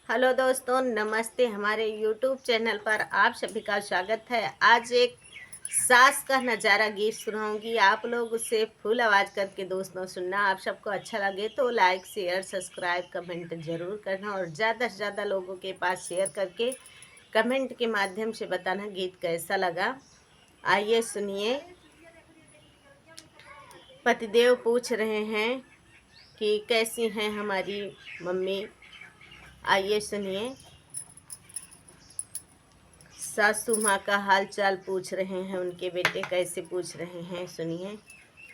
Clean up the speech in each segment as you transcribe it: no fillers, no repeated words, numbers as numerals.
Hello दोस्तों, नमस्ते। हमारे YouTube चैनल पर आप सभी का स्वागत है। आज एक सास का नज़ारा गीत सुनाऊंगी। आप लोग उसे फुल आवाज़ करके दोस्तों सुनना। आप सबको अच्छा लगे तो लाइक शेयर सब्सक्राइब कमेंट ज़रूर करना और ज़्यादा से ज़्यादा लोगों के पास शेयर करके कमेंट के माध्यम से बताना गीत कैसा लगा। आइए सुनिए। पतिदेव पूछ रहे हैं कि कैसी हैं हमारी मम्मी। आइए सुनिए। सासू माँ का हाल चाल पूछ रहे हैं, उनके बेटे कैसे पूछ रहे हैं, सुनिए।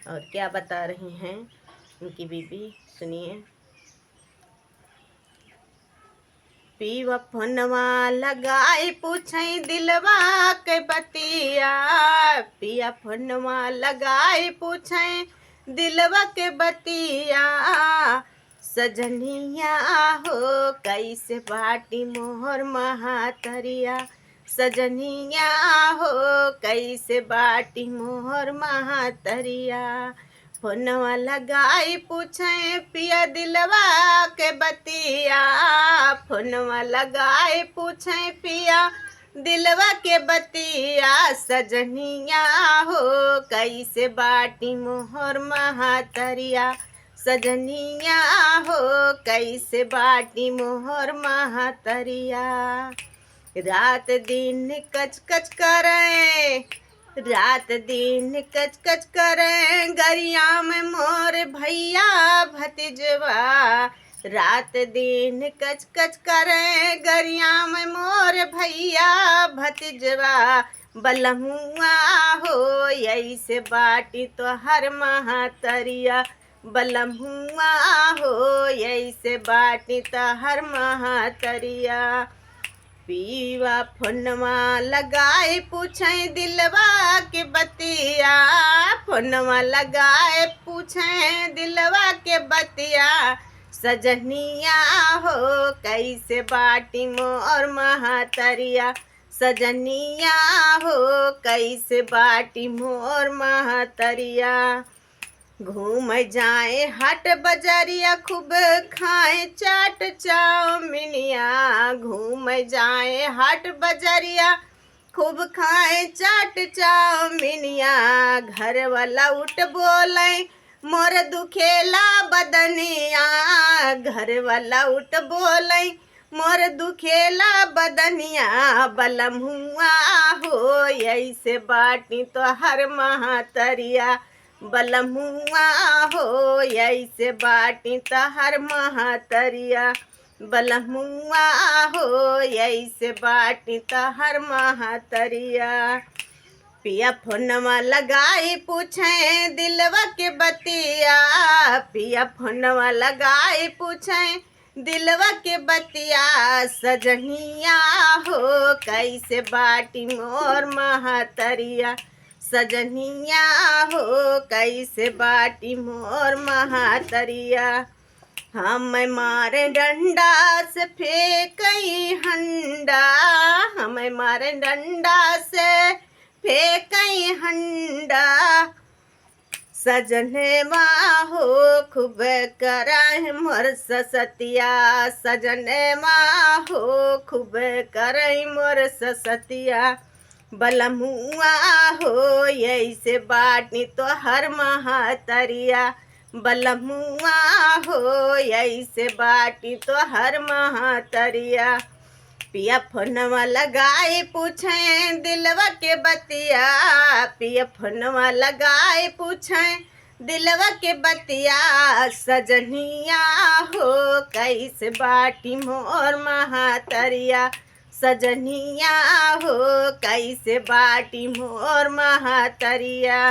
और क्या बता रही हैं उनकी बीबी, सुनिए। पीवा फोनवा लगाई पूछई दिलवा के बतिया, पिया फोनवा लगाई पूछई दिलवा के बतिया। सजनिया हो कैसे बाटी मोहर महातरिया, सजनिया हो कैसे बाटी मोहर महातरिया। फोनवा लगाई पूछे पिया दिलवा के बतिया, फोनवा लगाई पूछे पिया दिलवा के बतिया। सजनिया हो कैसे बाटी मोहर महातरिया, सजनिया हो कैसे बाटी मोहर महातरिया। रात दिन कच कच करे, रात दिन कच कच करे गरिया में मोर भैया भतीजवा। रात दिन कच कच करे गरिया में मोर भैया भतीजवा। बलमुआ हो ऐसे बाटी तो हर महातरिया, बलमुआ हो ऐसे बाटी तो हर महातरिया। पीवा फोनवा लगाए पूछे दिलवा के बतिया, फोनवा लगाए पूछे दिलवा के बतिया। सजनिया हो कैसे बाटी मोर महातरिया, सजनिया हो कैसे बाटी मोर महातरिया। घूम जाए हट बजरिया खूब खाए चाट चाउमिनिया, घूम जाए हट बजरिया खूब खाए चाट चाउमिनिया। घर वाला उठ बोले मोर दुखेला बदनिया, घर वाला उठ बोले मोर दुखेला बदनिया। बलमुआ हो ऐसे बाटी तो हर महातरिया, बलमुआ हो ऐसे बाटी तो हर महातरिया, बलमुआ हो ऐसे बाटी तो हर महातरिया। पिया फोनवा लगाई पूछे दिलवा के बतिया, पिया फोनवा लगाई पूछे दिलवा के बतिया। सजनिया हो कैसे बाटी मोर महातरिया, सजनिया हो कैसे बाटी मोर महातरिया। हम मारे डंडा से फेंकई हंडा, हम मारे डंडा से फेंकई हंडा। सजने माँ हो खूब कराए मोर ससतिया, सजने माँ हो खूब कराई मोर ससतिया। बलमुआ हो ऐसे बाटी तो हर महातरिया, बलमुआ हो ऐसे बाटी तो हर महातरिया। पिया फोनवा लगाए पूछे दिलवा के बतिया, पिया फोनवा लगाए पूछे दिलवा के बतिया। सजनिया हो कैसे बाटी मोर महातरिया, सजनिया हो कैसे बाटी मोर महातरिया।